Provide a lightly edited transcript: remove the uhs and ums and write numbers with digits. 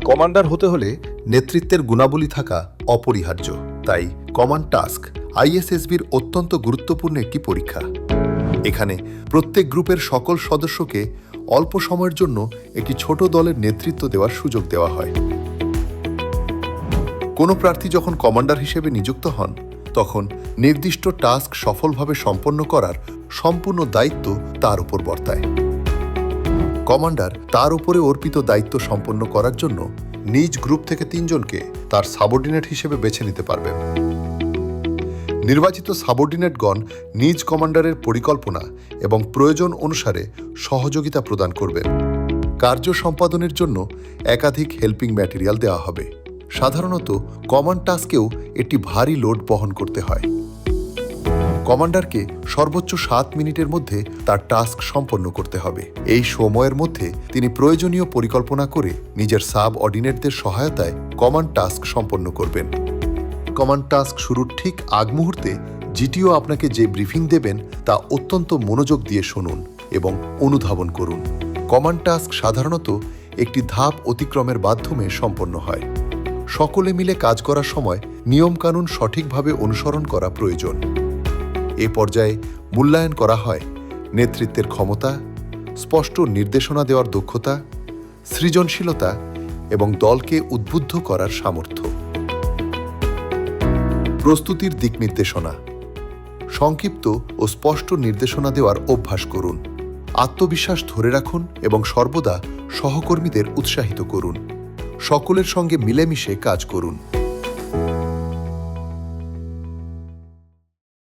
Commander হতে হলে নেতৃত্বের গুণাবলী থাকা অপরিহার্য। তাই কমান্ড টাস্ক আইএসএসবির অত্যন্ত গুরুত্বপূর্ণ একটি পরীক্ষা। এখানে প্রত্যেক গ্রুপের সকল সদস্যকে অল্প সময়ের জন্য একটি ছোট দলের নেতৃত্ব দেওয়ার সুযোগ দেওয়া হয়। কোনো প্রার্থী যখন কমান্ডার হিসেবে নিযুক্ত হন, তখন নির্দিষ্ট টাস্ক সফলভাবে সম্পন্ন করার সম্পূর্ণ দায়িত্ব তার উপর বর্তায়। কমান্ডার তার উপরে অর্পিত দায়িত্ব সম্পন্ন করার জন্য নিজ গ্রুপ থেকে 3 জনকে তার সাবঅর্ডিনেট হিসেবে বেছে নিতে পারবেন। নির্বাচিত সাবঅর্ডিনেটগণ নিজ কমান্ডারের পরিকল্পনা এবং প্রয়োজন অনুসারে সহযোগিতা প্রদান করবেন। কার্য সম্পাদনের জন্য একাধিক হেল্পিং ম্যাটেরিয়াল দেওয়া হবে। সাধারণত কমান্ড টাস্কেও একটি ভারী লোড বহন করতে হয়। কমান্ডারকে সর্বোচ্চ 7 মিনিটের মধ্যে তার টাস্ক সম্পন্ন করতে হবে। এই সময়ের মধ্যে তিনি প্রয়োজনীয় পরিকল্পনা করে নিজের সাব অর্ডিনেটদের সহায়তায় কমান্ড টাস্ক সম্পন্ন করবেন। কমান্ড টাস্ক শুরুর ঠিক আগ মুহূর্তে জিটিও আপনাকে যে ব্রিফিং দেবেন তা অত্যন্ত মনোযোগ দিয়ে শুনুন এবং অনুধাবন করুন। কমান্ড টাস্ক সাধারণত একটি ধাপ অতিক্রমের মাধ্যমে সম্পন্ন হয়। সকলে মিলে কাজ করার সময় নিয়মকানুন সঠিকভাবে অনুসরণ করা প্রয়োজন। এ পর্যায়ে মূল্যায়ন করা হয় নেতৃত্বের ক্ষমতা, স্পষ্ট নির্দেশনা দেওয়ার দক্ষতা, সৃজনশীলতা এবং দলকে উদ্বুদ্ধ করার সামর্থ্য। প্রস্তুতির দিক নির্দেশনা: সংক্ষিপ্ত ও স্পষ্ট নির্দেশনা দেওয়ার অভ্যাস করুন। আত্মবিশ্বাস ধরে রাখুন এবং সর্বদা সহকর্মীদের উৎসাহিত করুন। সকলের সঙ্গে মিলেমিশে কাজ করুন।